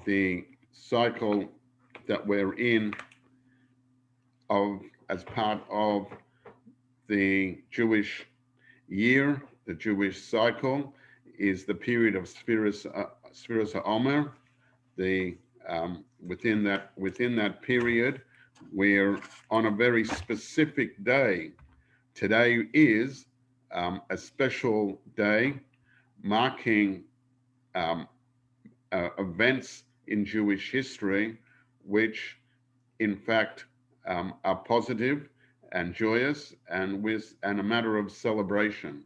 the cycle that we're in of as part of the Jewish year, the Jewish cycle, is the period of Sfiras HaOmer. The within that period, we're on a very specific day. Today is a special day marking um, events in Jewish history, which in fact are positive and joyous and a matter of celebration.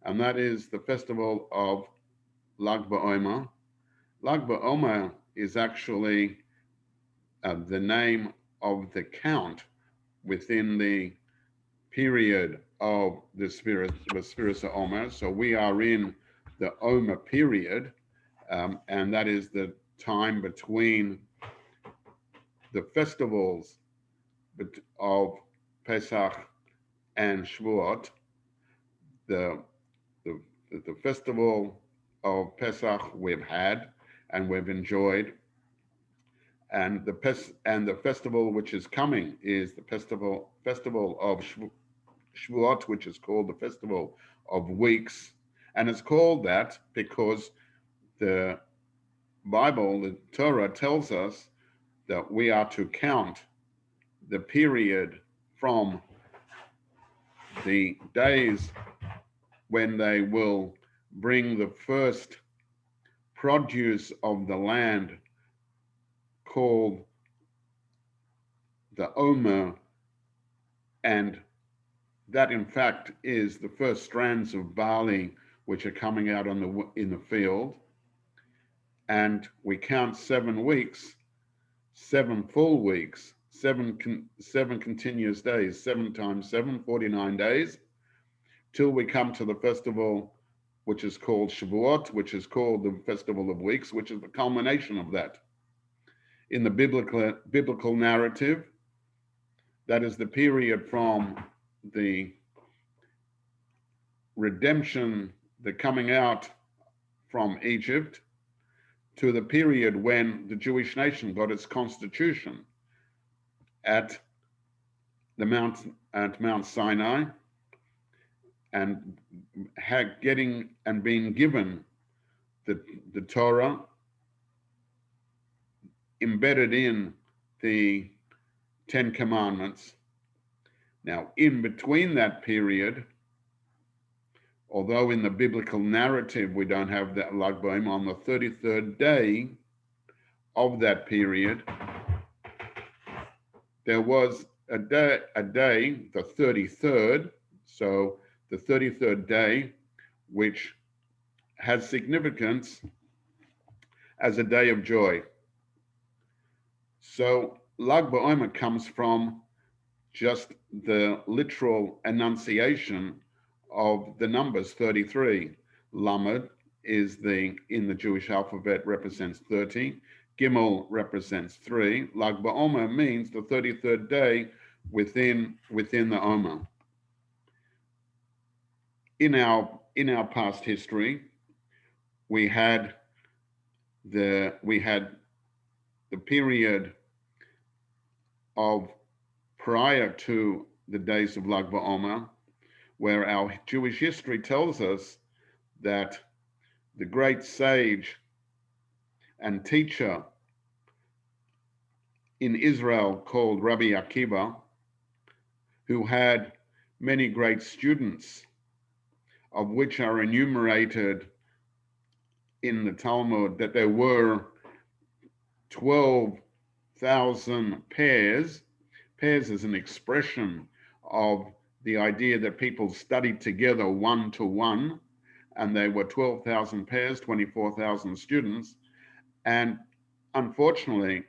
And that is the festival of LagB'omer. LagB'omer is actually the name of the count within the period of the Sfiras Omer. So we are in the Omer period, and that is the time between the festivals of Pesach and Shavuot. The, the, the festival of Pesach we've had and we've enjoyed, and the festival which is coming is the festival of Shavuot, which is called the Festival of Weeks. And it's called that because the Bible, the Torah, tells us that we are to count the period from the days when they will bring the first produce of the land, called the Omer, and that in fact is the first strands of barley which are coming out in the field. And we count 7 weeks, 7 full weeks, seven continuous days, 7 times 7, 49 days, till we come to the festival which is called Shavuot, which is called the Festival of Weeks, which is the culmination of that. In the biblical narrative, that is the period from the redemption, the coming out from Egypt, to the period when the Jewish nation got its constitution at Mount Sinai, and being given the Torah, embedded in the 10 Commandments. Now, in between that period, although in the biblical narrative we don't have that LagB'omer, on the 33rd day of that period, there was a day, the 33rd, so the 33rd day, which has significance as a day of joy. So LagB'omer comes from just the literal enunciation of the numbers 33. Lamed is in the Jewish alphabet represents 30. Gimel represents 3. LagB'omer means the 33rd day within the Omer. In our past history, we had the period of prior to the days of LagB'omer, where our Jewish history tells us that the great sage and teacher in Israel called Rabbi Akiva, who had many great students, of which are enumerated in the Talmud, that there were 12,000 pairs. Pairs is an expression of the idea that people studied together 1-to-1, and they were 12,000 pairs, 24,000 students. And unfortunately,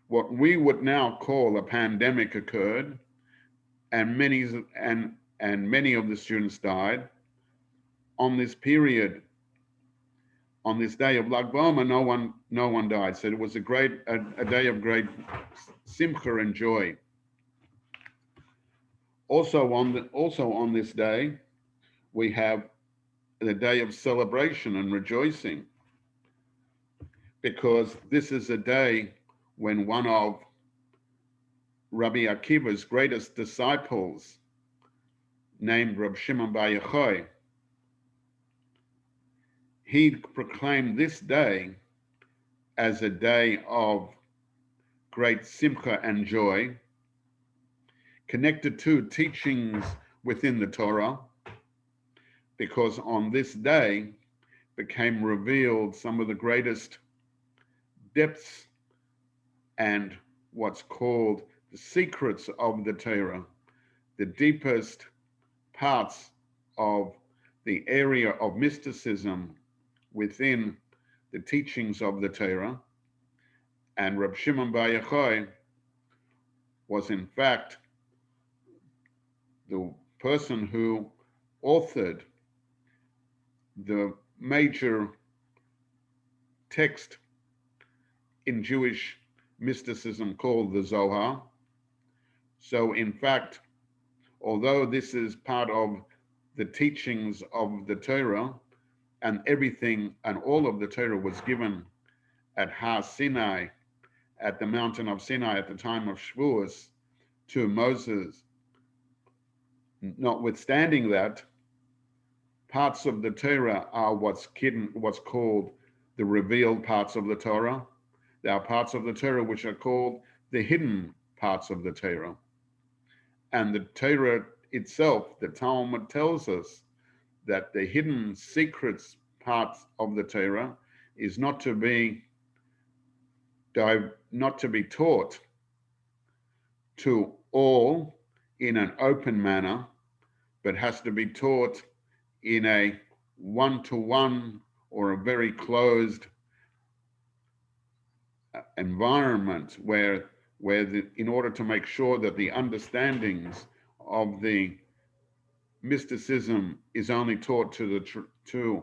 what we would now call a pandemic occurred, and many of the students died. On this period, on this day of LagB'omer, no one died. So it was a day of great simcha and joy. Also on this day, we have the day of celebration and rejoicing. because this is a day when one of Rabbi Akiva's greatest disciples, named Rab Shimon Bar Yochai, he proclaimed this day as a day of great simcha and joy, connected to teachings within the Torah, because on this day became revealed some of the greatest depths and what's called the secrets of the Torah, the deepest parts of the area of mysticism within the teachings of the Torah. And Rab Shimon Bar Yochai was in fact the person who authored the major text in Jewish mysticism called the Zohar. So in fact, although this is part of the teachings of the Torah, and everything and all of the Torah was given at Har Sinai, at the mountain of Sinai at the time of Shavuos, to Moses, notwithstanding that, parts of the Torah are what's called the revealed parts of the Torah. There are parts of the Torah which are called the hidden parts of the Torah. And the Torah itself, the Talmud tells us that the hidden secrets parts of the Torah is not to be taught to all in an open manner, but has to be taught in a one-to-one or a very closed environment where in order to make sure that the understandings of the mysticism is only taught to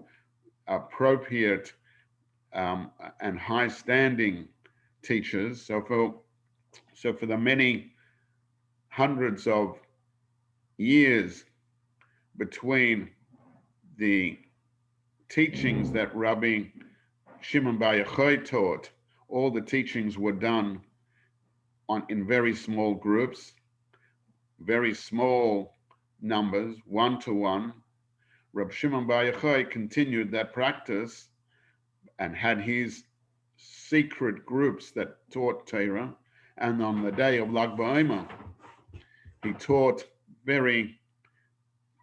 appropriate and high-standing teachers. So for the many hundreds of years between the teachings that Rabbi Shimon Bar Yochai taught, all the teachings were done in very small groups, very small numbers, one-to-one. Rabbi Shimon Bar Yochai continued that practice and had his secret groups that taught Torah. And on the day of LagB'omer, he taught very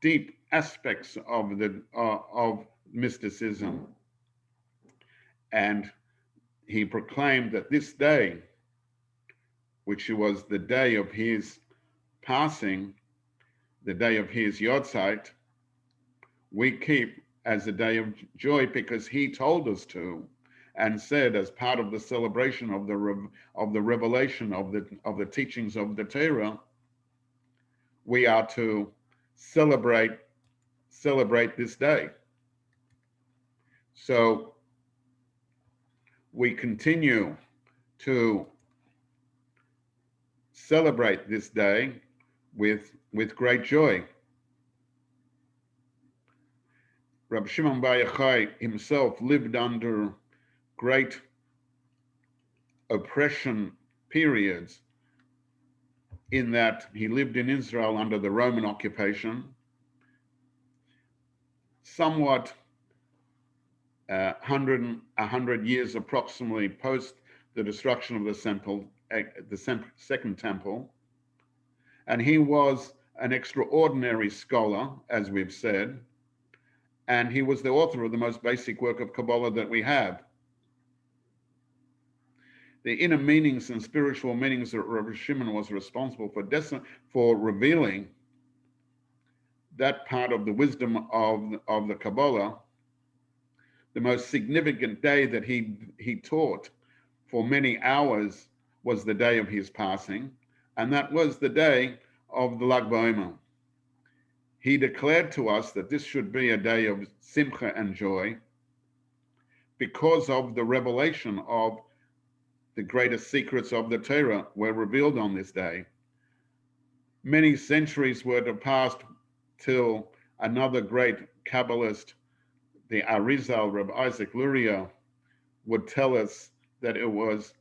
deep aspects of mysticism. And he proclaimed that this day, which was the day of his passing, the day of his Yortzeit, we keep as a day of joy because he told us to, and said as part of the celebration of the revelation of the teachings of the Torah, we are to celebrate this day. So we continue to celebrate this day with great joy. Rabbi Shimon Bar Yochai himself lived under great oppression periods, in that he lived in Israel under the Roman occupation, somewhat 100 years approximately post the destruction of the Second Temple. And he was an extraordinary scholar, as we've said, and he was the author of the most basic work of Kabbalah that we have. The inner meanings and spiritual meanings that Rabbi Shimon was responsible for revealing, that part of the wisdom of the Kabbalah. The most significant day that he taught for many hours was the day of his passing, and that was the day of the LagB'omer. He declared to us that this should be a day of simcha and joy because of the revelation of the greatest secrets of the Torah were revealed on this day. Many centuries were to pass till another great Kabbalist, the Arizal, Rabbi Isaac Luria, would tell us that it was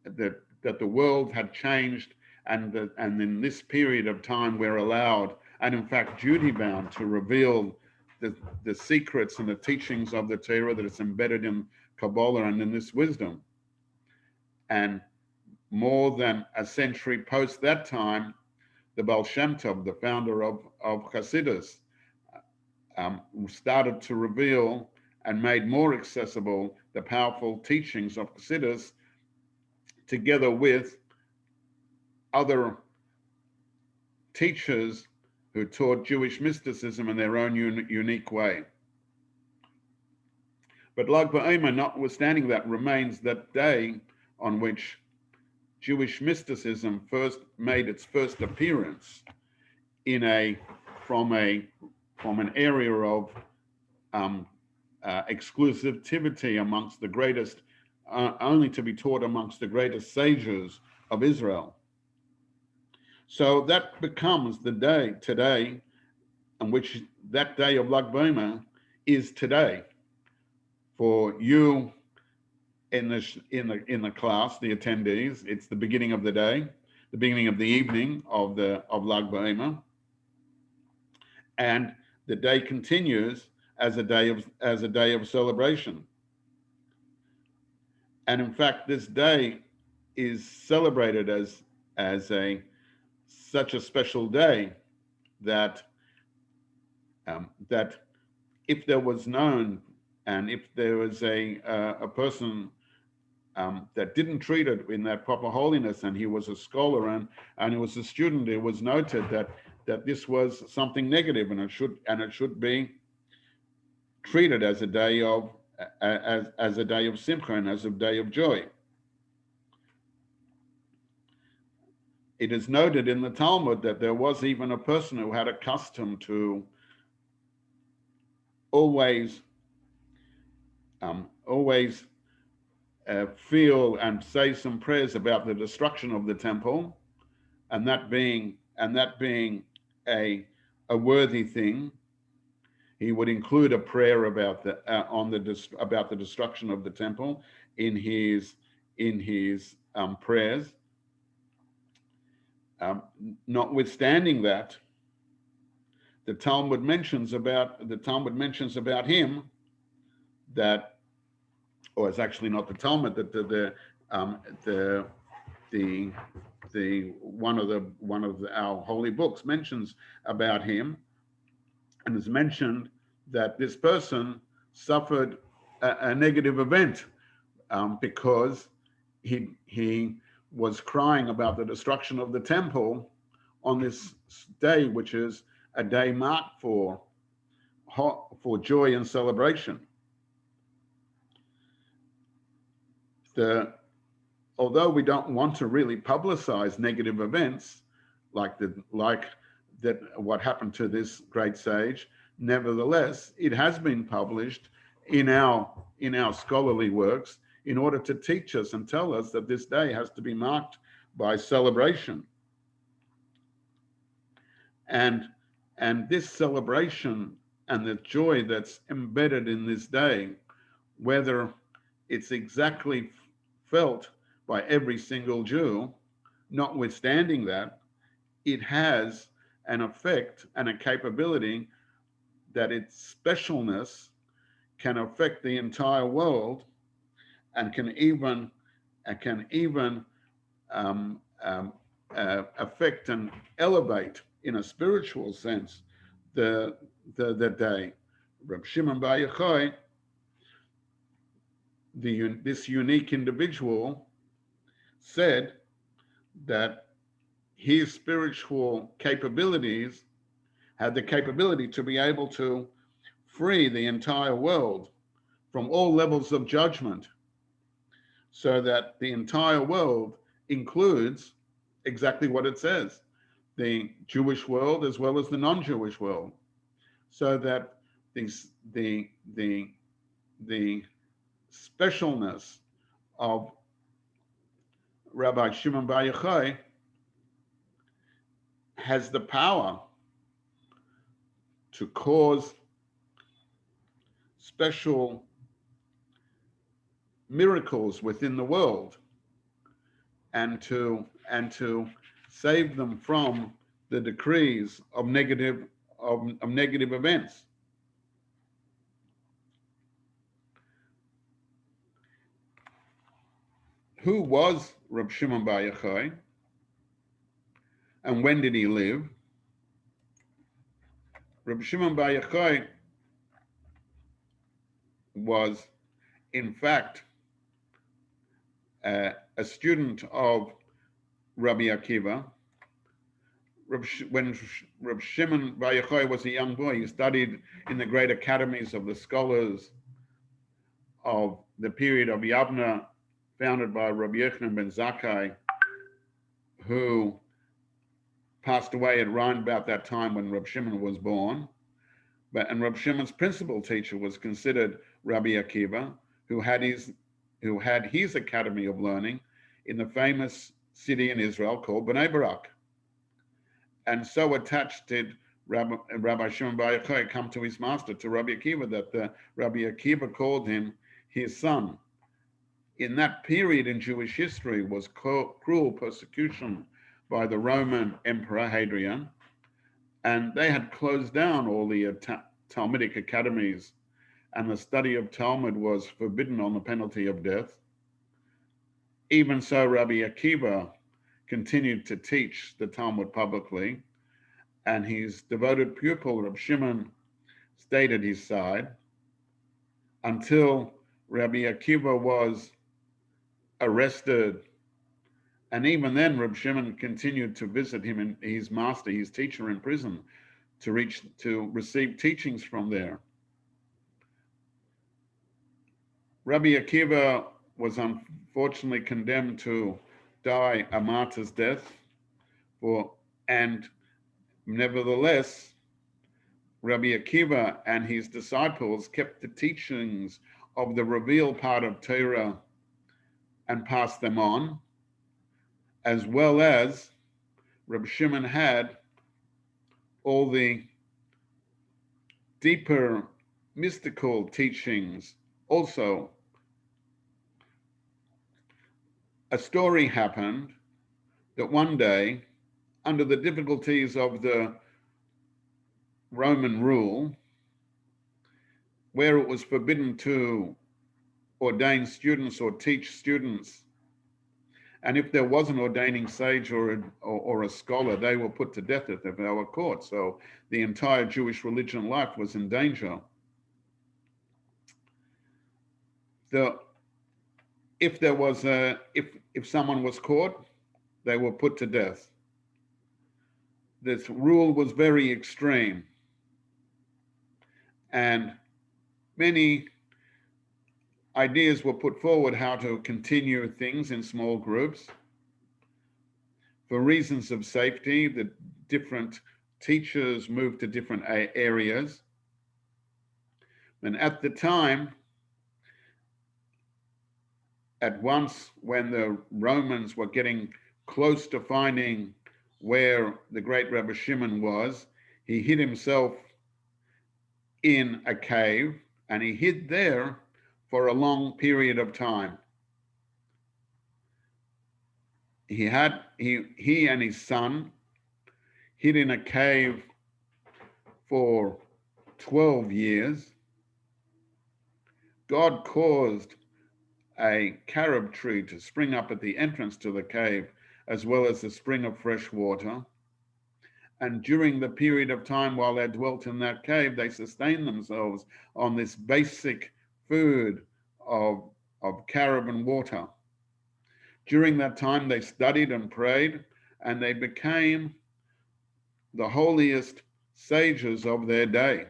that the world had changed, and in this period of time we're allowed, and in fact duty bound, to reveal the secrets and the teachings of the Torah that is embedded in Kabbalah and in this wisdom. And more than a century post that time, the Baal Shem Tov, the founder of Hasidus, started to reveal and made more accessible the powerful teachings of Hasidus, together with other teachers who taught Jewish mysticism in their own unique way. But LagB'omer, notwithstanding that, remains that day on which Jewish mysticism first made its first appearance from an area of exclusivity amongst the greatest, only to be taught amongst the greatest sages of Israel. So that becomes the day today, on which that day of LagB'omer is today for you in the class, the attendees. It's the beginning of the day, the beginning of the evening of LagB'omer, and the day continues as a day of celebration. And in fact, this day is celebrated as such a special day that that if there was known, and if there was a person that didn't treat it in that proper holiness, and he was a scholar and he was a student, it was noted that this was something negative, and it should be treated as a day of as a day of simcha and as a day of joy. It is noted in the Talmud that there was even a person who had a custom to always feel and say some prayers about the destruction of the temple, and that being a worthy thing. He would include a prayer about the destruction of the temple in his prayers. Notwithstanding that, the Talmud mentions about him that, or it's actually not the Talmud, that one of our holy books mentions about him, and is mentioned that this person suffered a negative event because he was crying about the destruction of the temple on this day, which is a day marked for joy and celebration. Although we don't want to really publicize negative events like what happened to this great sage, nevertheless, it has been published in our scholarly works in order to teach us and tell us that this day has to be marked by celebration. And this celebration and the joy that's embedded in this day, whether it's exactly felt by every single Jew, notwithstanding that, it has an effect and a capability that its specialness can affect the entire world, and can even affect and elevate in a spiritual sense the day. Reb Shimon Bar Yochai, this unique individual, said that his spiritual capabilities had the capability to be able to free the entire world from all levels of judgment, so that the entire world includes exactly what it says, the Jewish world as well as the non-Jewish world, so that the specialness of Rabbi Shimon Bar Yochai has the power to cause special miracles within the world and to save them from the decrees of negative events. Who was Reb Shimon Bar Yochai, and when did he live? Reb Shimon Bar Yochai was, in fact, a student of Rabbi Akiva. When Reb Shimon Bar Yochai was a young boy, he studied in the great academies of the scholars of the period of Yavna, founded by Rabbi Yochanan ben Zakkai, who passed away at around about that time when Reb Shimon was born. And Reb Shimon's principal teacher was considered Rabbi Akiva, who had his academy of learning in the famous city in Israel called Bnei Barak. And so attached did Rabbi Shimon Bar Yochai come to his master, to Rabbi Akiva, that Rabbi Akiva called him his son. In that period in Jewish history was cruel persecution by the Roman Emperor Hadrian, and they had closed down all the Talmudic academies, and the study of Talmud was forbidden on the penalty of death. Even so, Rabbi Akiva continued to teach the Talmud publicly, and his devoted pupil, Reb Shimon, stayed at his side until Rabbi Akiva was arrested. And even then, Reb Shimon continued to visit him and his master, his teacher, in prison, to receive teachings from there. Rabbi Akiva was unfortunately condemned to die a martyr's death, and nevertheless, Rabbi Akiva and his disciples kept the teachings of the revealed part of Torah and passed them on, as well as Reb Shimon had all the deeper mystical teachings also. A story happened that one day, under the difficulties of the Roman rule, where it was forbidden to ordain students or teach students, and if there was an ordaining sage or a scholar, they were put to death if they were caught. So the entire Jewish religion life was in danger. If someone was caught, they were put to death. This rule was very extreme, and many ideas were put forward how to continue things in small groups. For reasons of safety, the different teachers moved to different areas. And at the time, at once, when the Romans were getting close to finding where the great Rabbi Shimon was, he hid himself in a cave, and he hid there for a long period of time. He and his son hid in a cave for 12 years. God caused a carob tree to spring up at the entrance to the cave, as well as a spring of fresh water. And during the period of time while they dwelt in that cave, they sustained themselves on this basic food of carob and water. During that time, they studied and prayed, and they became the holiest sages of their day.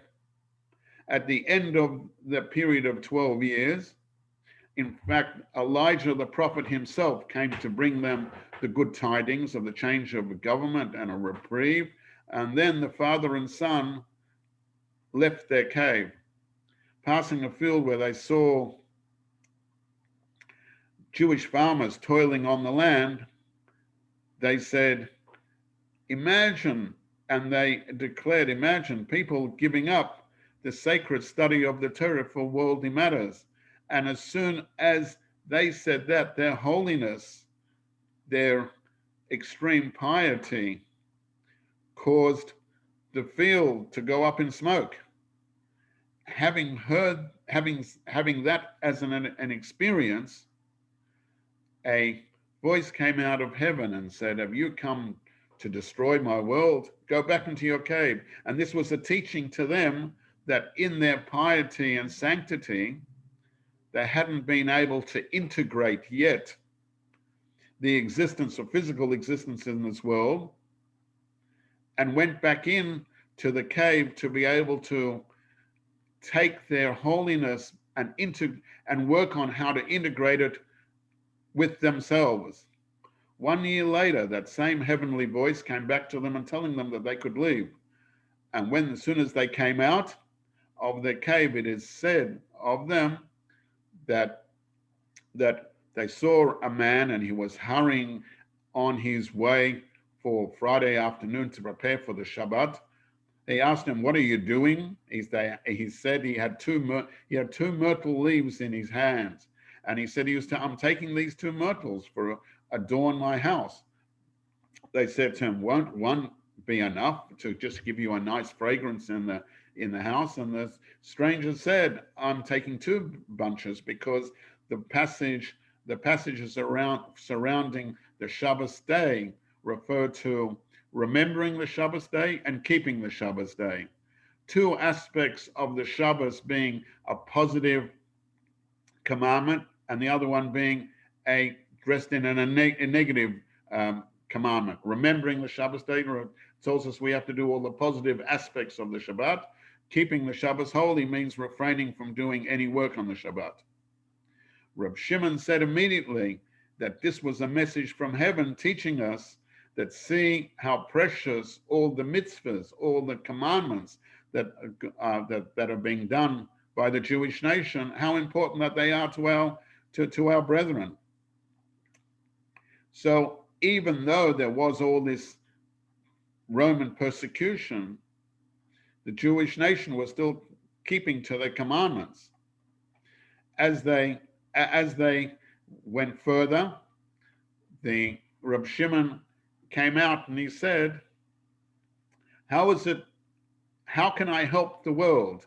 At the end of the period of 12 years, in fact, Elijah the prophet himself came to bring them the good tidings of the change of government and a reprieve. And then the father and son left their cave. Passing a field where they saw Jewish farmers toiling on the land, they said, imagine, and they declared, imagine people giving up the sacred study of the Torah for worldly matters. And as soon as they said that their holiness, their extreme piety caused the field to go up in smoke. Having that as an experience, a voice came out of heaven and said, "Have you come to destroy my world? Go back into your cave." And this was a teaching to them that in their piety and sanctity, they hadn't been able to integrate yet the existence of physical existence in this world, and went back in to the cave to be able to take their holiness and work on how to integrate it with themselves. 1 year later, that same heavenly voice came back to them and telling them that they could leave. And as soon as they came out of the cave, it is said of them that they saw a man and he was hurrying on his way for Friday afternoon to prepare for the Shabbat. They asked him, "What are you doing?" He said he had two myrtle leaves in his hands, and he said I'm taking these two myrtles for adorn my house. They said to him, "Won't one be enough to just give you a nice fragrance in the house?" And the stranger said, "I'm taking two bunches because the passages surrounding the Shabbos day refer to remembering the Shabbos day and keeping the Shabbos day. Two aspects of the Shabbos being a positive commandment and the other one being dressed in a negative commandment. Remembering the Shabbos day tells us we have to do all the positive aspects of the Shabbat. Keeping the Shabbos holy means refraining from doing any work on the Shabbat. Reb Shimon said immediately that this was a message from heaven teaching us that see how precious all the mitzvahs, all the commandments that are being done by the Jewish nation, how important that they are to our brethren. So even though there was all this Roman persecution, the Jewish nation was still keeping to their commandments. As they went further, the Reb Shimon came out and he said, how can I help the world?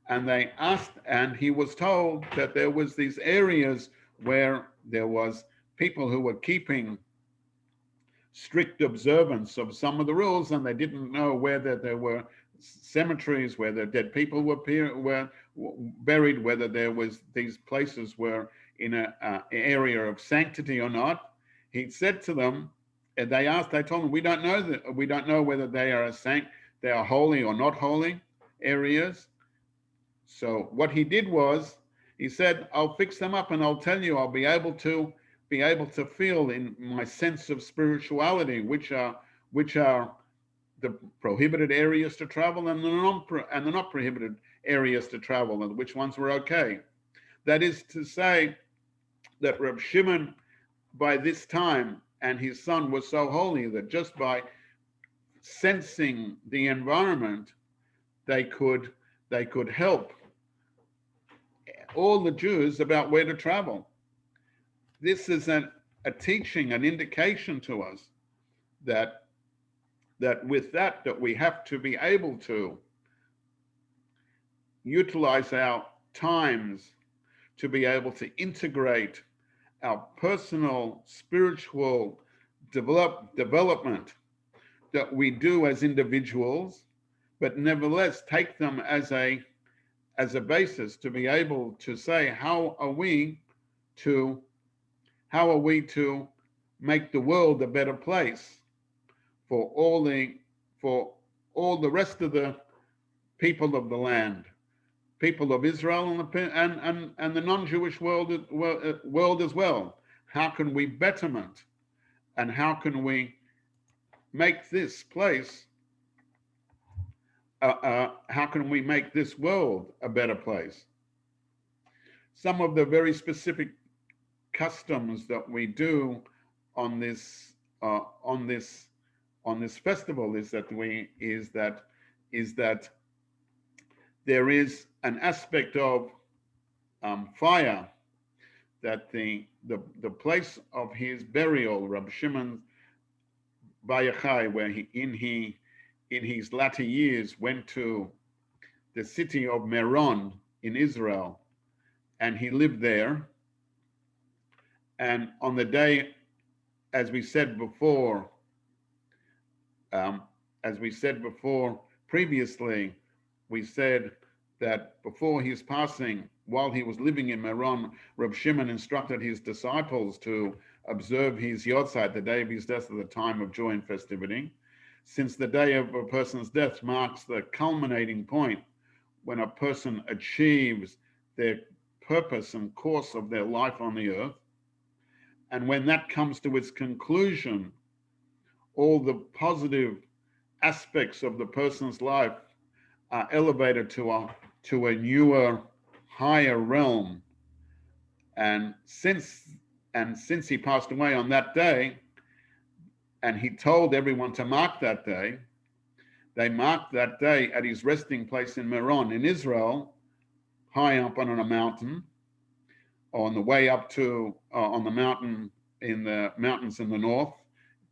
And they asked, and he was told that there was these areas where there was people who were keeping strict observance of some of the rules, and they didn't know whether there were cemeteries where the dead people were buried, whether there was these places were in an area of sanctity or not. He said to them, and they told him, we don't know whether they are holy or not holy areas. So what he did was, he said, I'll fix them up and I'll tell you, I'll be able to feel in my sense of spirituality, which are the prohibited areas to travel and the not prohibited areas to travel, and which ones were okay. That is to say that Reb Shimon, by this time, and his son was so holy that just by sensing the environment, they could help all the Jews about where to travel. This is a teaching, an indication to us that with that we have to be able to utilize our times to be able to integrate our personal spiritual development that we do as individuals, but nevertheless take them as a basis to be able to say, how are we to make the world a better place for all the rest of the people of the land, people of Israel and the non-Jewish world as well. How can we betterment, and how can we make this place? How can we make this world a better place? Some of the very specific customs that we do on this festival is that there is an aspect of fire that the place of his burial, Rabbi Shimon Bar Yochai, where he in his latter years went to the city of Meron in Israel, and he lived there. And on the day, as we said before, um, as we said before previously, we said that before his passing, while he was living in Meron, Reb Shimon instructed his disciples to observe his Yotzeit, the day of his death, at the time of joy and festivity, since the day of a person's death marks the culminating point when a person achieves their purpose and course of their life on the earth. And when that comes to its conclusion, all the positive aspects of the person's life are elevated to a newer, higher realm. And since he passed away on that day, and he told everyone to mark that day, they marked that day at his resting place in Meron in Israel, high up on a mountain, on the way up to on the mountain in the mountains in the north,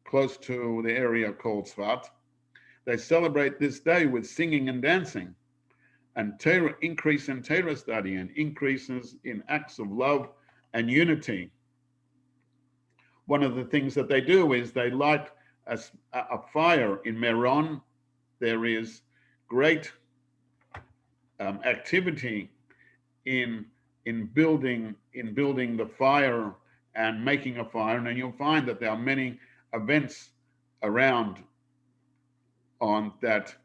close to the area called Tzfat. They celebrate this day with singing and dancing, and increase in Torah study, and increases in acts of love and unity. One of the things that they do is they light a fire in Meron. There is great activity in building the fire and making a fire, and you'll find that there are many events around on that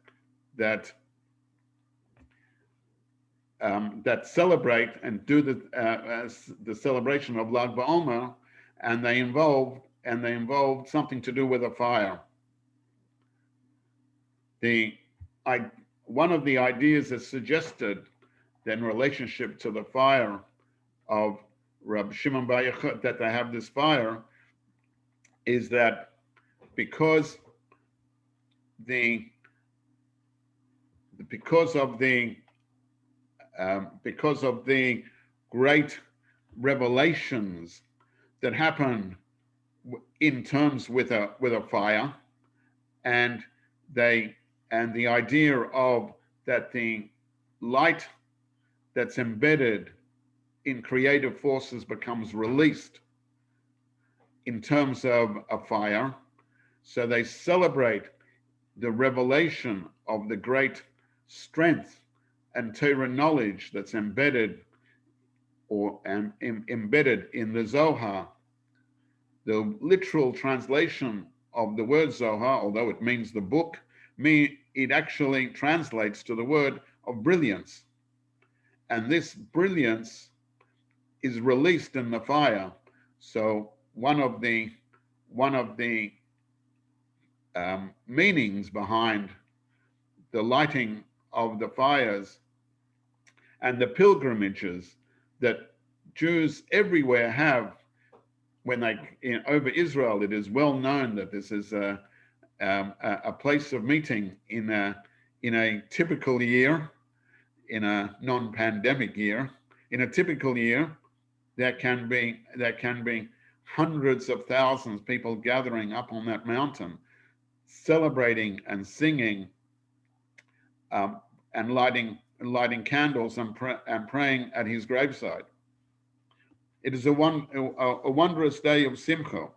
celebrate and do the celebration of LagB'omer, and they involve something to do with a fire. One of the ideas that's suggested in relationship to the fire of Rabbi Shimon Bar Yochai, that they have this fire, is that because of the great revelations that happen in terms with a fire, and the idea of that the light that's embedded in creative forces becomes released in terms of a fire. So they celebrate the revelation of the great strength and Torah knowledge that's embedded embedded in the Zohar. The literal translation of the word Zohar, although it means the book, it actually translates to the word of brilliance. And this brilliance is released in the fire. So one of the meanings behind the lighting of the fires and the pilgrimages that Jews everywhere have when over Israel, it is well known that this is a place of meeting in a typical year, in a non-pandemic year. In a typical year, there can be hundreds of thousands of people gathering up on that mountain, celebrating and singing, and lighting candles and praying at his graveside. It is a wondrous day of Simcha.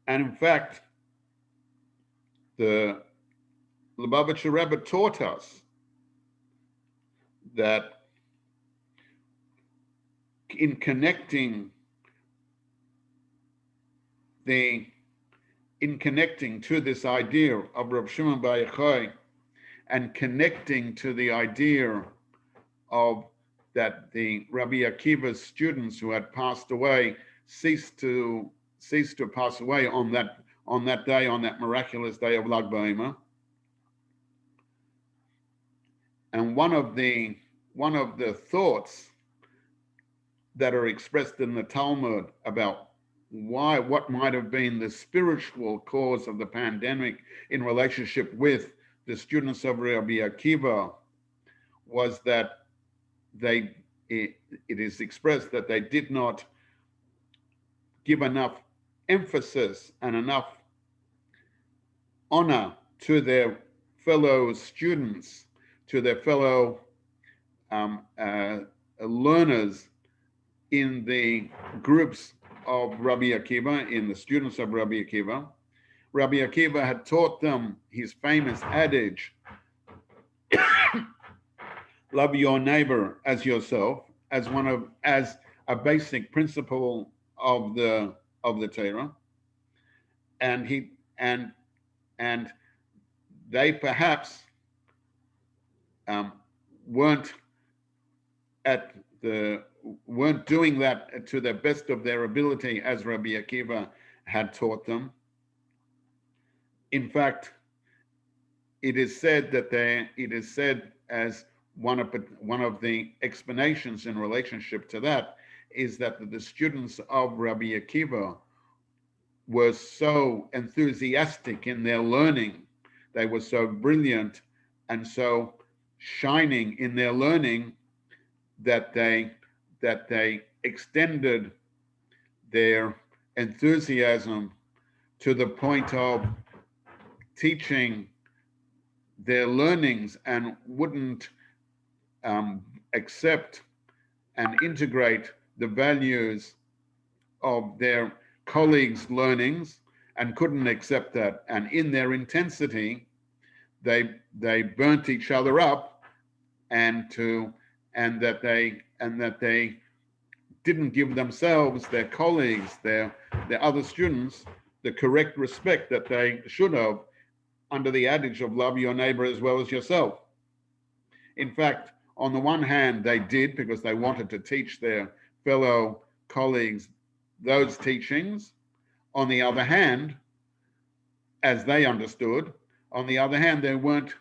And in fact, the Lubavitcher Rebbe taught us that in connecting to this idea of Rav Shimon Bar Yochai, and connecting to the idea of that the Rabbi Akiva's students who had passed away ceased to pass away on that day, on that miraculous day of LagB'omer. And one of the thoughts that are expressed in the Talmud about what might have been the spiritual cause of the pandemic in relationship with the students of Rabbi Akiva was that they it is expressed that they did not give enough emphasis and enough honor to their fellow students, to their fellow learners in the groups of Rabbi Akiva, in the students of Rabbi Akiva. Rabbi Akiva had taught them his famous adage, love your neighbor as yourself, as a basic principle of the Torah. And he and they perhaps weren't doing that to the best of their ability as Rabbi Akiva had taught them. In fact, it is said as one of the explanations in relationship to that is that the students of Rabbi Akiva were so enthusiastic in their learning, they were so brilliant and so shining in their learning that they extended their enthusiasm to the point of teaching their learnings and wouldn't accept and integrate the values of their colleagues' learnings and couldn't accept that. And in their intensity, they burnt each other up, and that they didn't give themselves, their colleagues, their other students, the correct respect that they should have under the adage of love your neighbor as well as yourself. In fact, on the one hand, they did because they wanted to teach their fellow colleagues those teachings. On the other hand, as they understood, on the other hand, they weren't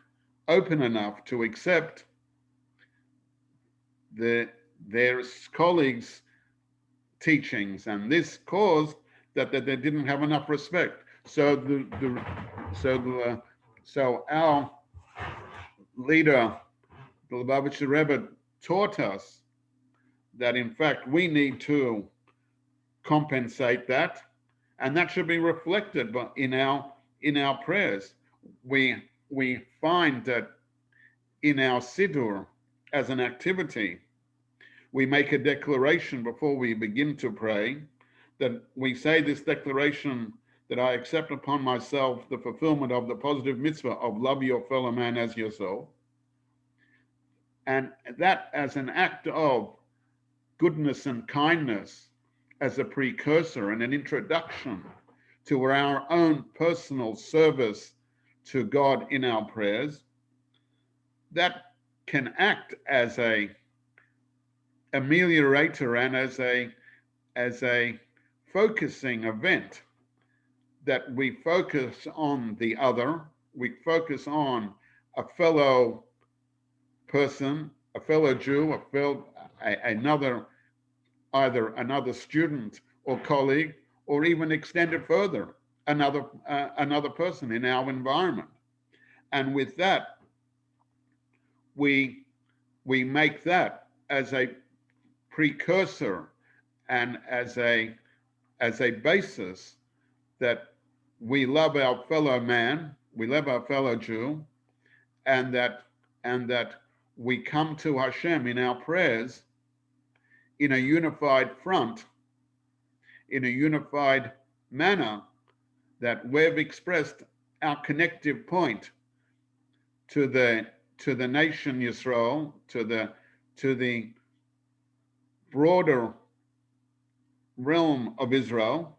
open enough to accept their colleagues' teachings, and this caused that they didn't have enough respect. So our leader, the Lubavitcher Rebbe, taught us that in fact we need to compensate that, and that should be reflected in our prayers. We find that in our Siddur as an activity, we make a declaration before we begin to pray, that we say this declaration, that I accept upon myself the fulfillment of the positive mitzvah of love your fellow man as yourself. And that as an act of goodness and kindness, as a precursor and an introduction to our own personal service to God in our prayers, that can act as a ameliorator and as a focusing event, that we focus on the other, we focus on a fellow person, a fellow Jew, either another student or colleague, or even extend it further, another person in our environment. And with that, we make that as a precursor and as a basis that we love our fellow man, we love our fellow Jew, and that we come to Hashem in our prayers in a unified front, in a unified manner, that we've expressed our connective point to the nation Yisrael, to the broader realm of Israel,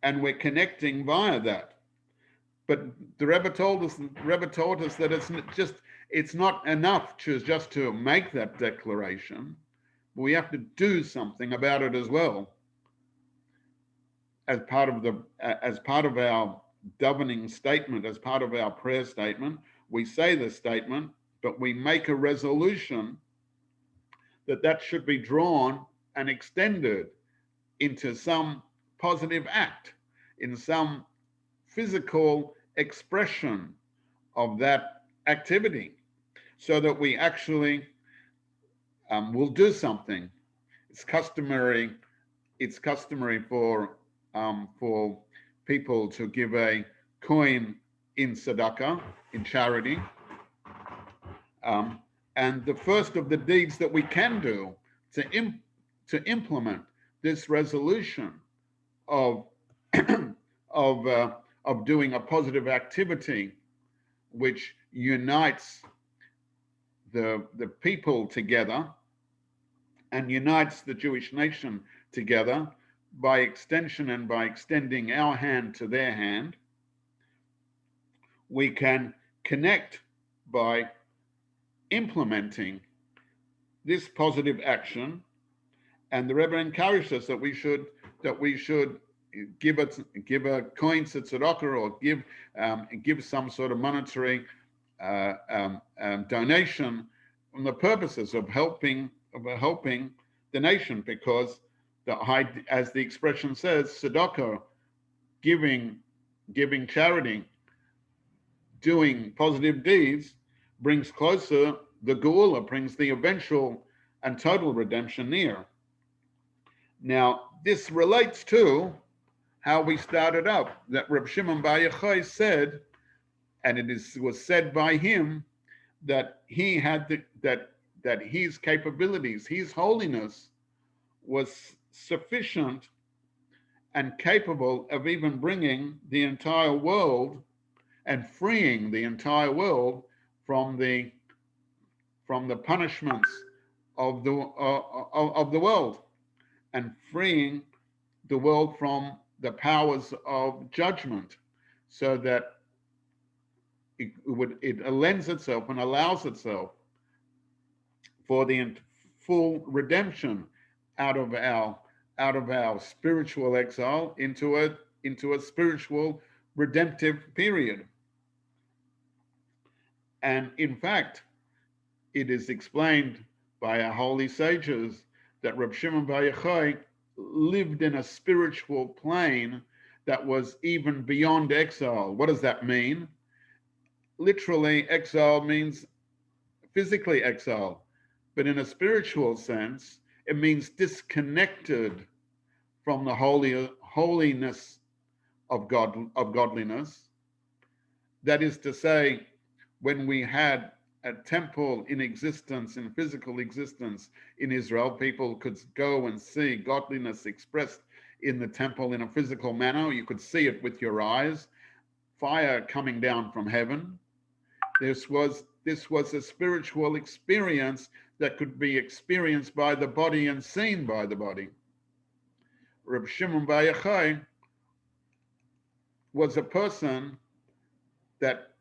and we're connecting via that. But the Rebbe taught us that it's not enough just to make that declaration. We have to do something about it as well. As part of our davening statement, as part of our prayer statement, we say the statement, but we make a resolution that should be drawn and extended into some positive act, in some physical expression of that activity, so that we actually will do something. It's customary. It's customary for people to give a coin in tzedakah, in charity. Um, and the first of the deeds that we can do to implement this resolution of of doing a positive activity which unites the people together and unites the Jewish nation together by extension, and by extending our hand to their hand, we can connect by implementing this positive action. And the Rebbe encouraged us that we should give a coin to tzedakah, or give some sort of monetary donation on the purposes of helping the nation, because as the expression says, tzedakah, giving charity, doing positive deeds, brings closer the geula, brings the eventual and total redemption near. Now, this relates to how we started up, that Reb Shimon Bar Yochai said, and was said by him, that he had that his capabilities, his holiness, was sufficient and capable of even bringing the entire world and freeing the entire world from the punishments of the world, and freeing the world from the powers of judgment, so that it lends itself and allows itself for the full redemption out of our spiritual exile into a spiritual redemptive period. And in fact, it is explained by our holy sages that Reb Shimon Bar Yochai lived in a spiritual plane that was even beyond exile. What does that mean? Literally, exile means physically exile, but in a spiritual sense, it means disconnected from the holiness of godliness. That is to say, when we had a temple in existence, in physical existence in Israel, people could go and see godliness expressed in the temple in a physical manner. You could see it with your eyes, fire coming down from heaven. This was a spiritual experience that could be experienced by the body and seen by the body. Reb Shimon Bar Yochai was a person that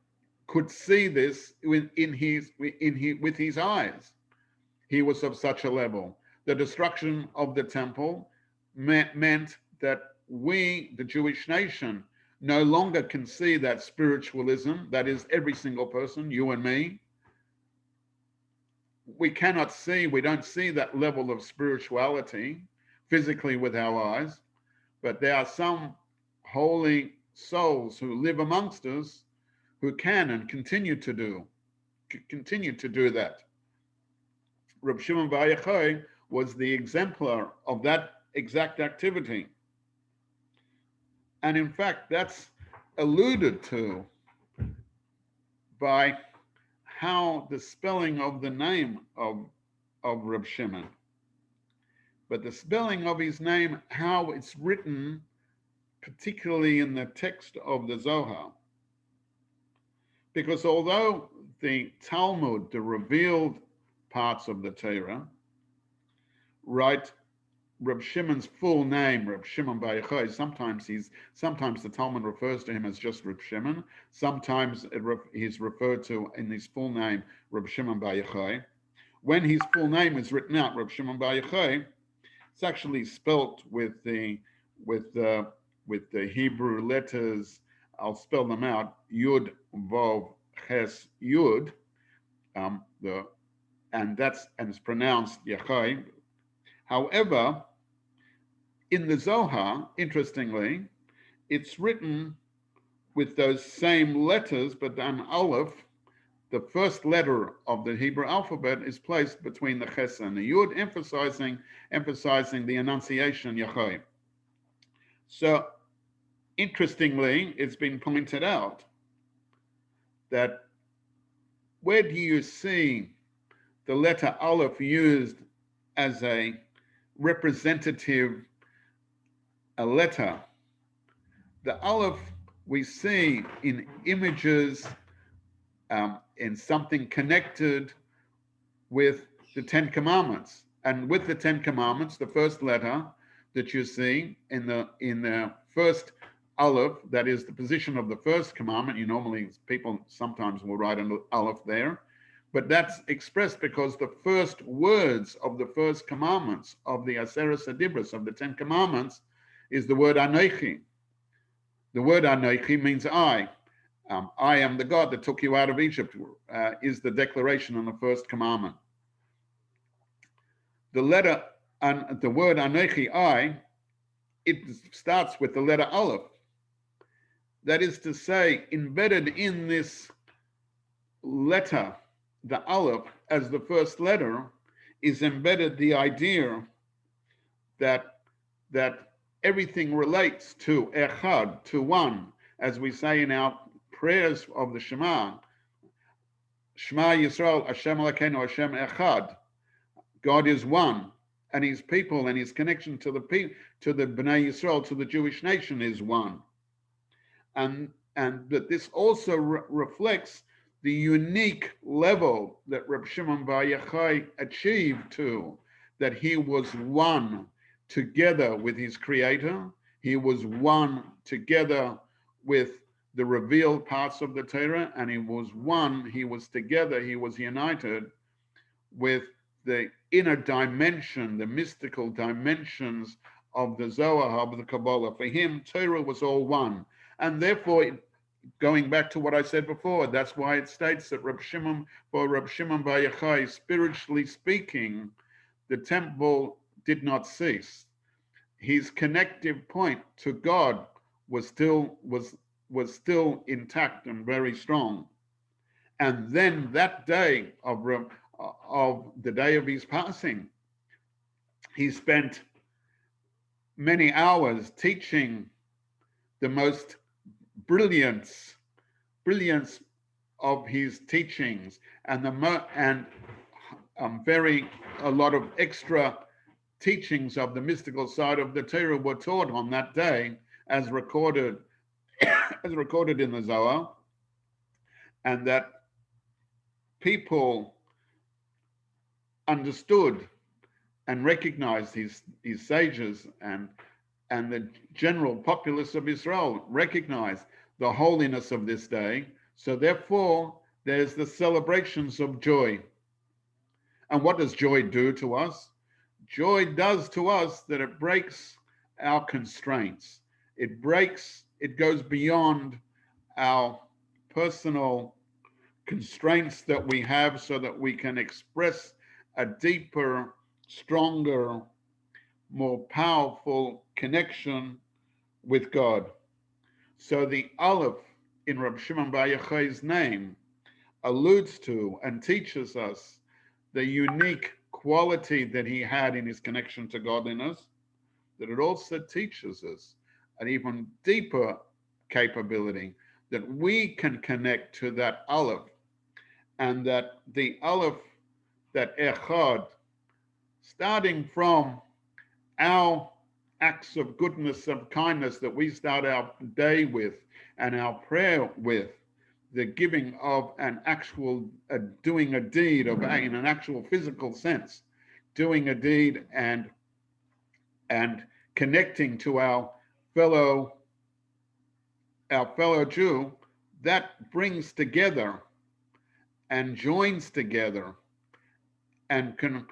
could see this with his eyes. He was of such a level. The destruction of the temple meant that we, the Jewish nation, no longer can see that spiritualism, that is every single person, you and me. We don't see that level of spirituality physically with our eyes, but there are some holy souls who live amongst us who can and continue to do that. Reb Shimon Bar Yochai was the exemplar of that exact activity. And in fact, that's alluded to by how the spelling of the name of Reb Shimon. But the spelling of his name, how it's written, particularly in the text of the Zohar. Because although the Talmud, the revealed parts of the Torah, write Reb Shimon's full name, Reb Shimon Bar Yochai, sometimes the Talmud refers to him as just Reb Shimon. Sometimes he's referred to in his full name, Reb Shimon Bar Yochai. When his full name is written out, Reb Shimon Bar Yochai, it's actually spelt with the Hebrew letters. I'll spell them out: Yud, Vav, Ches, Yud. And it's pronounced Yochai. However, in the Zohar, interestingly, it's written with those same letters, but an aleph, the first letter of the Hebrew alphabet is placed between the ches and the yud, emphasizing the enunciation Yachoy. So interestingly, it's been pointed out that where do you see the letter Aleph used as a representative letter? The Aleph we see in images, in something connected with the Ten Commandments. And with the Ten Commandments, the first letter that you see in the first Aleph, that is the position of the first commandment. People sometimes will write an Aleph there, but that's expressed because the first words of the first commandments of the Aseres Adibros, of the Ten Commandments, is the word Anochi. The word Anochi means I. I am the God that took you out of Egypt, is the declaration on the first commandment. The letter, the word Anochi, I, it starts with the letter Aleph. That is to say, embedded in this letter, the Aleph, as the first letter, is embedded the idea that everything relates to Echad, to one, as we say in our prayers of the Shema. Shema Yisrael, Hashem Elokeinu, Hashem Echad. God is one, and His people and His connection to the Bnei Yisrael, to the Jewish nation, is one. And that this also reflects the unique level that Reb Shimon Bar Yochai achieved to, that he was one together with his Creator. He was one together with the revealed parts of the Torah, and he was one, he was together, he was united with the inner dimension, the mystical dimensions of the Zohar, of the Kabbalah. For him, Torah was all one. And therefore, going back to what I said before, that's why it states that Reb Shimon Bar Yochai, spiritually speaking, the temple did not cease. His connective point to God was still intact and very strong. And then that day of the day of his passing, he spent many hours teaching the most brilliance of his teachings, and a lot of extra teachings of the mystical side of the Torah were taught on that day, as recorded in the Zohar, and that people understood and recognized his sages, and the general populace of Israel recognized the holiness of this day. So therefore, there's the celebrations of joy. And what does joy do to us? Joy does to us that it breaks our constraints. It goes beyond our personal constraints that we have, so that we can express a deeper, stronger, more powerful connection with God. So the Aleph in Reb Shimon Bar Yochai's name alludes to and teaches us the unique quality that he had in his connection to godliness, that it also teaches us an even deeper capability that we can connect to that Aleph, and that the Aleph, that Echad, starting from our acts of goodness, of kindness that we start our day with, and our prayer with, the giving of an actual, doing a deed of, in an actual physical sense, doing a deed and connecting to our fellow Jew, that brings together and joins together and can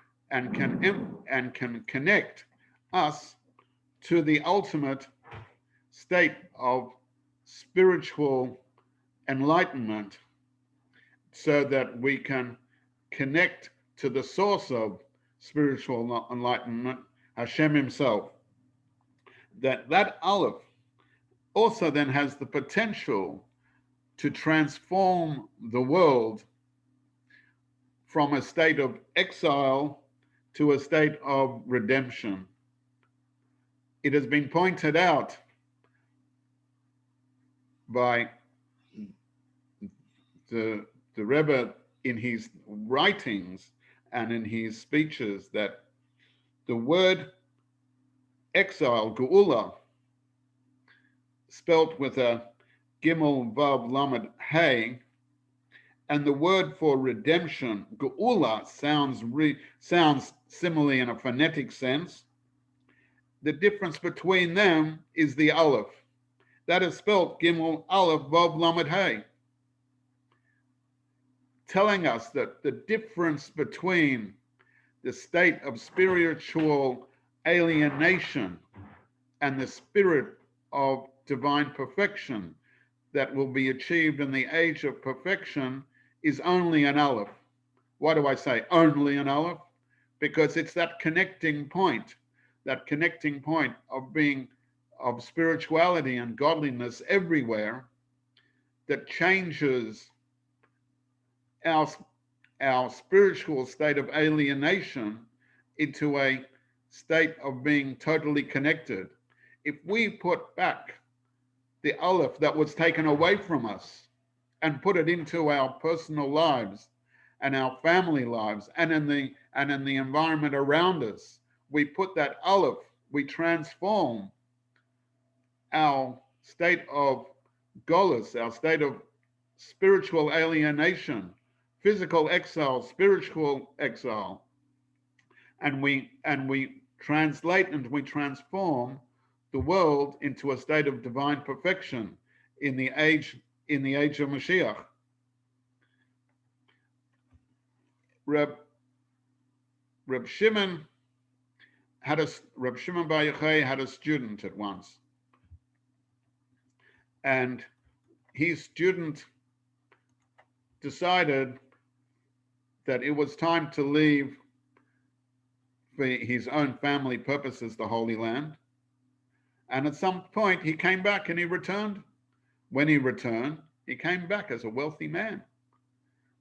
connect us to the ultimate state of spiritual enlightenment, so that we can connect to the source of spiritual enlightenment, Hashem himself. That Aleph also then has the potential to transform the world from a state of exile to a state of redemption. It has been pointed out by the Rebbe in his writings and in his speeches that the word exile, geula, spelt with a gimel vav lamed hey, and the word for redemption, geula, sounds similarly in a phonetic sense. The difference between them is the aleph. That is spelt gimel aleph vav lamed hey, telling us that the difference between the state of spiritual alienation and the spirit of divine perfection that will be achieved in the age of perfection is only an aleph. Why do I say only an aleph? Because it's that connecting point of spirituality and godliness everywhere that changes our spiritual state of alienation into a state of being totally connected. If we put back the aleph that was taken away from us and put it into our personal lives and our family lives and in the environment around us, we put that aleph, we transform our state of golus, our state of spiritual alienation, physical exile, spiritual exile, and we translate and we transform the world into a state of divine perfection in the age of Mashiach. Reb Shimon Bar Yochai had a student at once, and his student decided that it was time to leave for his own family purposes the Holy Land. And at some point he came back and he returned. When he returned, he came back as a wealthy man.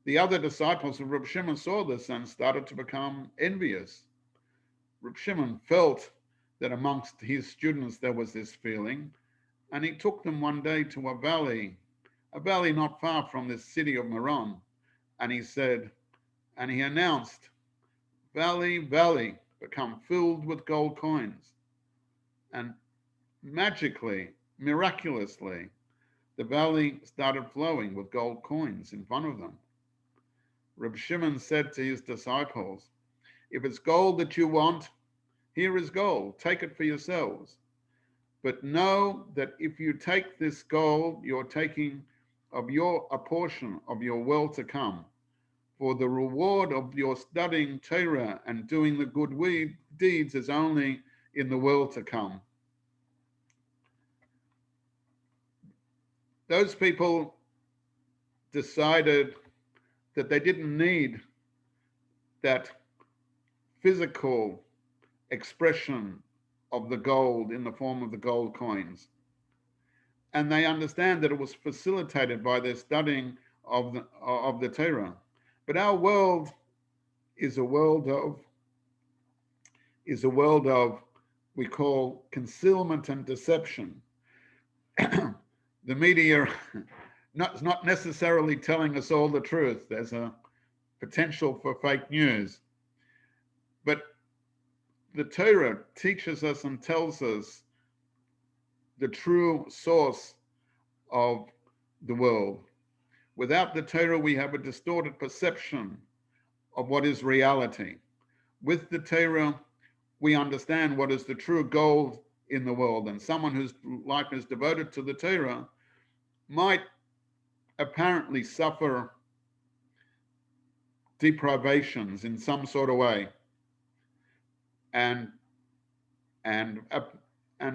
The other disciples of Reb Shimon saw this and started to become envious. Reb Shimon felt that amongst his students there was this feeling, and he took them one day to a valley not far from this city of Meron, and he announced, "Valley, valley, become filled with gold coins." And magically, miraculously, the valley started flowing with gold coins in front of them. Reb Shimon said to his disciples, "If it's gold that you want, here is gold, take it for yourselves. But know that if you take this gold, you're taking a portion of your world to come. For the reward of your studying Torah and doing the good deeds is only in the world to come." Those people decided that they didn't need that physical expression of the gold in the form of the gold coins. And they understand that it was facilitated by their studying of the Torah. But our world is a world of we call concealment and deception. The media not necessarily telling us all the truth. There's a potential for fake news. But the Torah teaches us and tells us the true source of the world. Without the Torah, we have a distorted perception of what is reality. With the Torah, we understand what is the true gold in the world. And someone whose life is devoted to the Torah might apparently suffer deprivations in some sort of way. And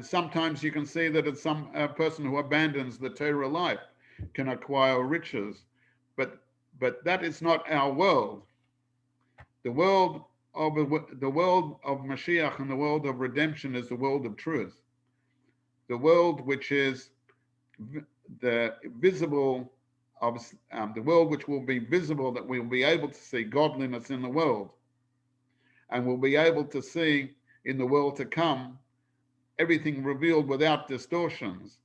sometimes you can see that it's a person who abandons the Torah life can acquire riches, but that is not our world. The world of Mashiach and the world of redemption is the world of truth, the world which is the visible of the world which will be visible, that we'll be able to see godliness in the world, and we'll be able to see in the world to come everything revealed without distortions,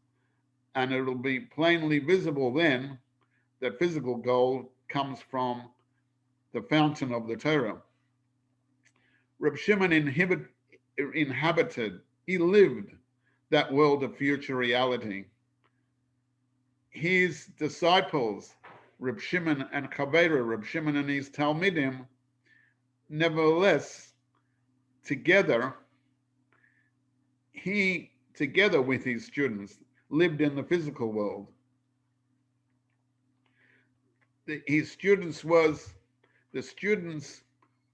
and it'll be plainly visible then that physical gold comes from the fountain of the Torah. Reb Shimon inhabited, he lived that world of future reality. His disciples, Reb Shimon and Chavera, Reb Shimon and his Talmidim, nevertheless, together, he, together with his students, lived in the physical world. The students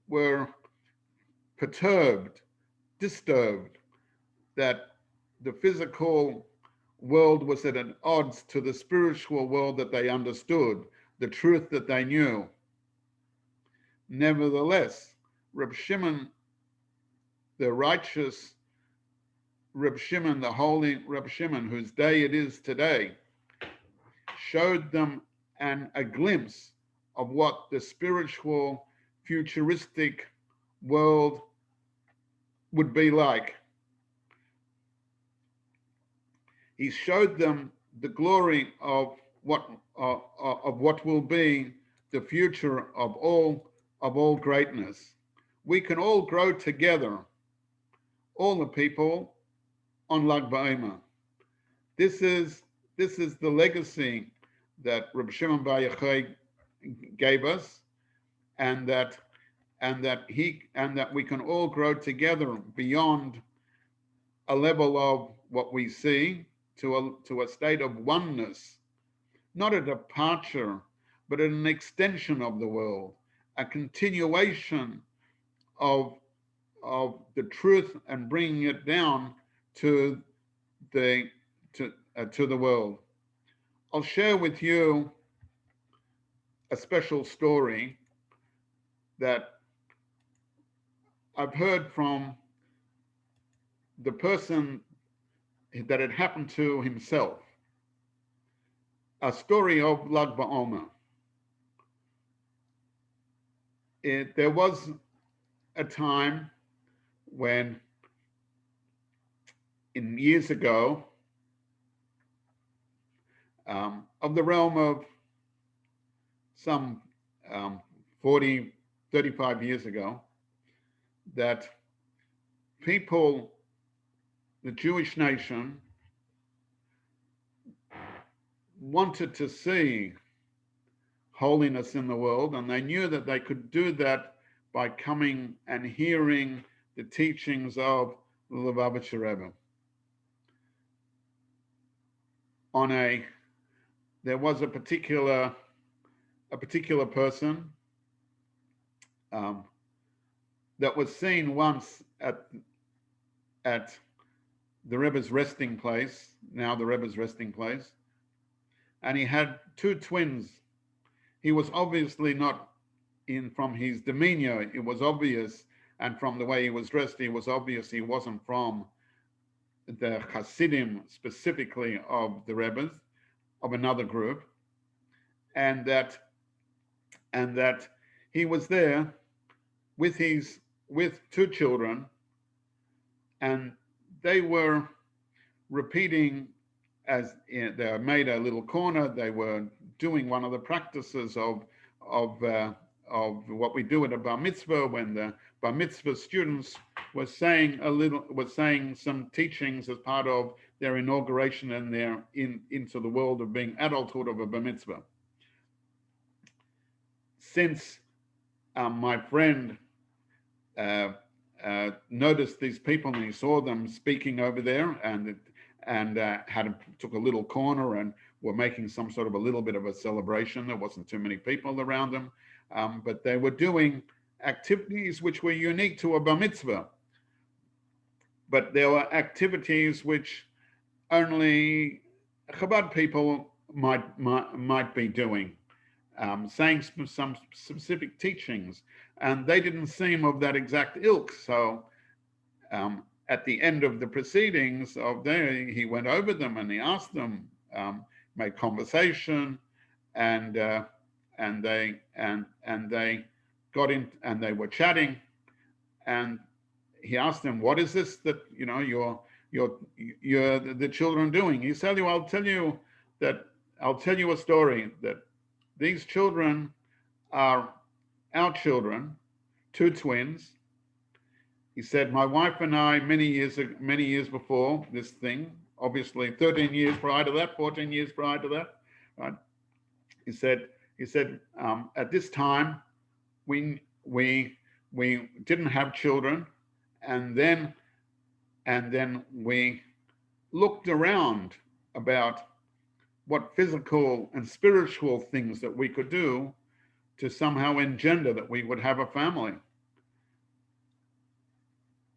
were perturbed, disturbed, that the physical world was at an odds to the spiritual world that they understood, the truth that they knew. Nevertheless, Reb Shimon, the righteous Reb Shimon, the holy Reb Shimon, whose day it is today, showed them a glimpse of what the spiritual, futuristic world would be like. He showed them the glory of what will be the future of all greatness. We can all grow together, all the people, on LagB'omer. This is the legacy that Reb Shimon Bar Yochai gave us, and that we can all grow together beyond a level of what we see to a state of oneness, not a departure, but an extension of the world, a continuation of the truth and bringing it down to the world. I'll share with you a special story that I've heard from the person that it happened to himself. A story of LagB'omer. There was a time when, in years ago, of the realm of some 40, 35 years ago, that people, the Jewish nation, wanted to see holiness in the world, and they knew that they could do that by coming and hearing the teachings of the LagB'omer Rebbe. There was a particular person that was seen once at the Rebbe's resting place, now the Rebbe's resting place, and he had two twins. He was obviously not from his demeanor, it was obvious, and from the way he was dressed, it was obvious he wasn't from the Hasidim specifically of the Rebbe's, of another group, and that he was there with two children, and they were repeating, as they made a little corner, they were doing one of the practices of what we do at a bar mitzvah, when the bar mitzvah students were saying some teachings as part of their inauguration and into the world of being adulthood of a bar mitzvah. Since my friend noticed these people and he saw them speaking over there, and took a little corner and were making some sort of a little bit of a celebration. There wasn't too many people around them, but they were doing activities which were unique to a bar mitzvah. But there were activities which only Chabad people might be doing, saying some specific teachings, and they didn't seem of that exact ilk. So at the end of the proceedings he went over them and he asked them, made conversation, and they got in and they were chatting, and he asked them, "What is this that you're the children doing?" He said, "I'll tell you that I'll tell you a story that these children are our children, two twins." He said, "My wife and I, many years before this thing, obviously 13 years prior to that, 14 years prior to that, right?" He said, at this time, we didn't have children, and then we looked around about what physical and spiritual things that we could do to somehow engender that we would have a family.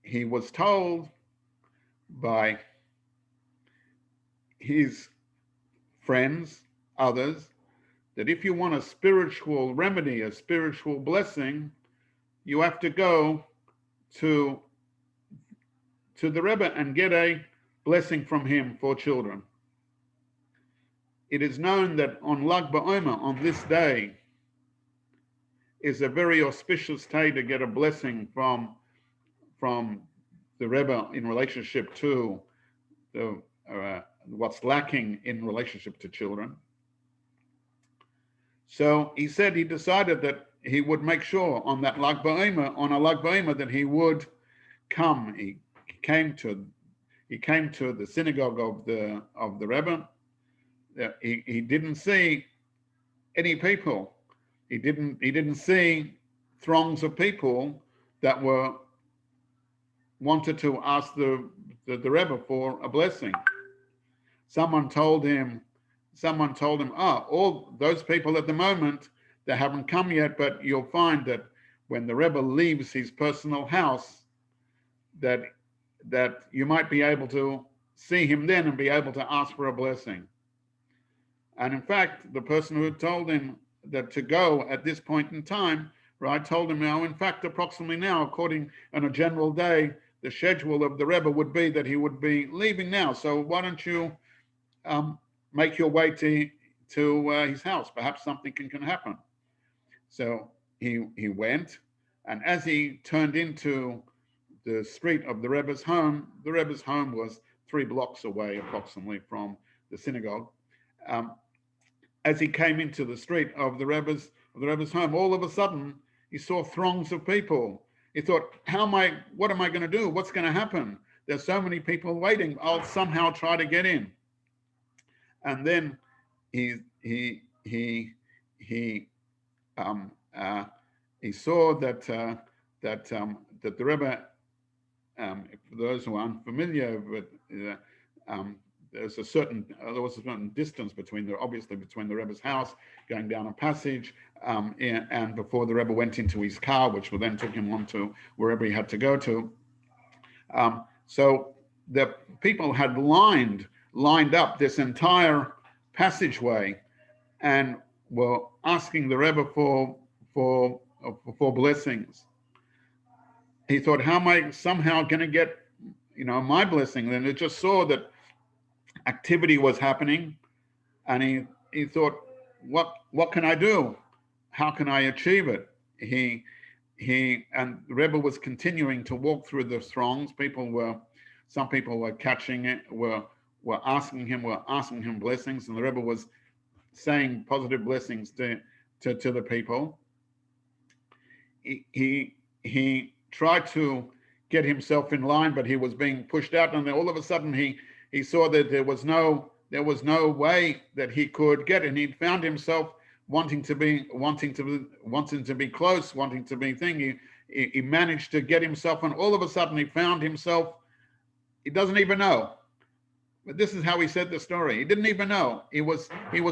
He was told by his friends, others, that if you want a spiritual remedy, a spiritual blessing, you have to go to the Rebbe and get a blessing from him for children. It is known that on LagB'omer, on this day, is a very auspicious day to get a blessing from the Rebbe in relationship to what's lacking in relationship to children. So he said he decided that he would make sure on that LagB'omer, that he would come. He came to the synagogue of the Rebbe. He didn't see any people. He didn't see throngs of people that wanted to ask the Rebbe for a blessing. Someone told him, all those people at the moment, they haven't come yet, but you'll find that when the Rebbe leaves his personal house, that you might be able to see him then and be able to ask for a blessing. And in fact, the person who had told him that to go at this point in time, right, told him now, in fact, approximately now, according on a general day, the schedule of the Rebbe would be that he would be leaving now. So why don't you make your way to his house? Perhaps something can happen. So he went, and as he turned into the street of the Rebbe's home was 3 blocks away approximately from the synagogue. As he came into the street of the Rebbe's home, all of a sudden he saw throngs of people. He thought, what am I going to do? What's going to happen? There's so many people waiting. I'll somehow try to get in. And then he saw that the Rebbe, for those who are unfamiliar with, there was a certain distance between the Rebbe's house, going down a passage, and before the Rebbe went into his car, which then took him on to wherever he had to go to. So the people had lined up this entire passageway and were asking the Rebbe for blessings. He thought, how am I somehow going to get, my blessing? And he just saw that activity was happening, and he thought, what can I do? How can I achieve it? And the Rebbe was continuing to walk through the throngs. Some people were catching it, were asking him blessings, and the Rebbe was saying positive blessings to the people. He tried to get himself in line, but he was being pushed out, and then all of a sudden he saw that there was no way that he could get, and he found himself wanting to be close, wanting to be thing. He managed to get himself, and all of a sudden he found himself. He doesn't even know, but this is how he said the story. He didn't even know. He was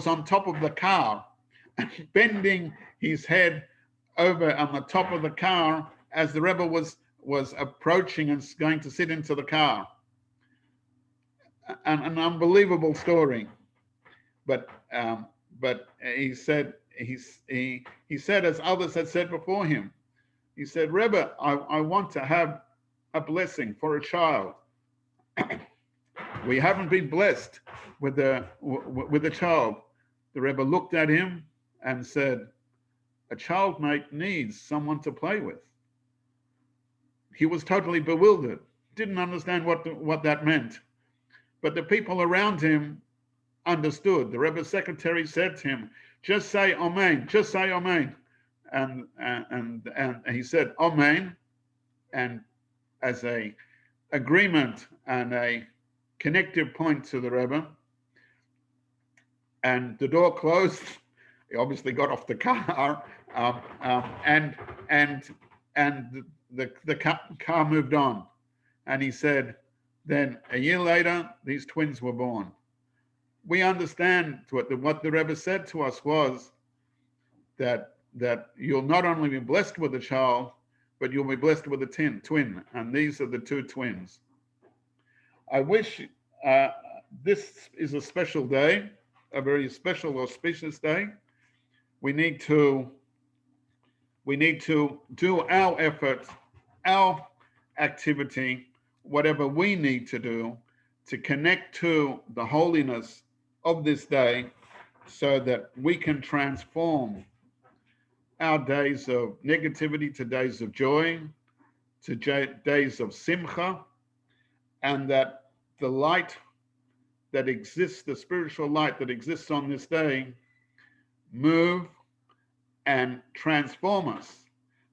on top of the car, bending his head over on the top of the car as the Rebbe was approaching and going to sit into the car. An unbelievable story, but he said, as others had said before him, he said, Rebbe, I want to have a blessing for a child. We haven't been blessed with a child. The Rebbe looked at him and said, a childmate needs someone to play with. He was totally bewildered, didn't understand what that meant. But the people around him understood. The Rebbe's secretary said to him, just say Amen, just say Amen. And he said Amen, and as a agreement and a connective point to the Rebbe, and the door closed. He obviously got off the car, and the car moved on. And he said, then a year later, these twins were born. We understand what the Rebbe said to us was that you'll not only be blessed with a child, but you'll be blessed with a twin. And these are the two twins. I wish this is a special day, a very special, auspicious day. We need to do our effort, our activity, whatever we need to do to connect to the holiness of this day so that we can transform our days of negativity to days of joy, to days of simcha, and that the light that exists, the spiritual light that exists on this day, move and transform us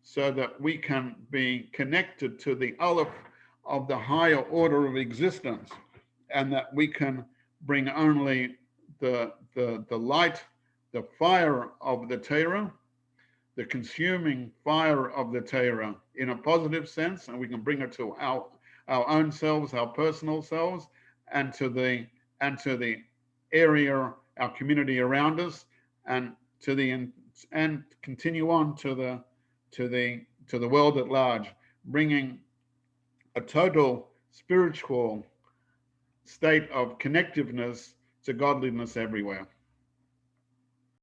so that we can be connected to the Aleph of the higher order of existence, and that we can bring only the light, the fire of the Torah, the consuming fire of the Torah in a positive sense, and we can bring it to our own selves, our personal selves, and to the area, our community around us, and continue on to the world at large, bringing a total spiritual state of connectiveness to godliness everywhere.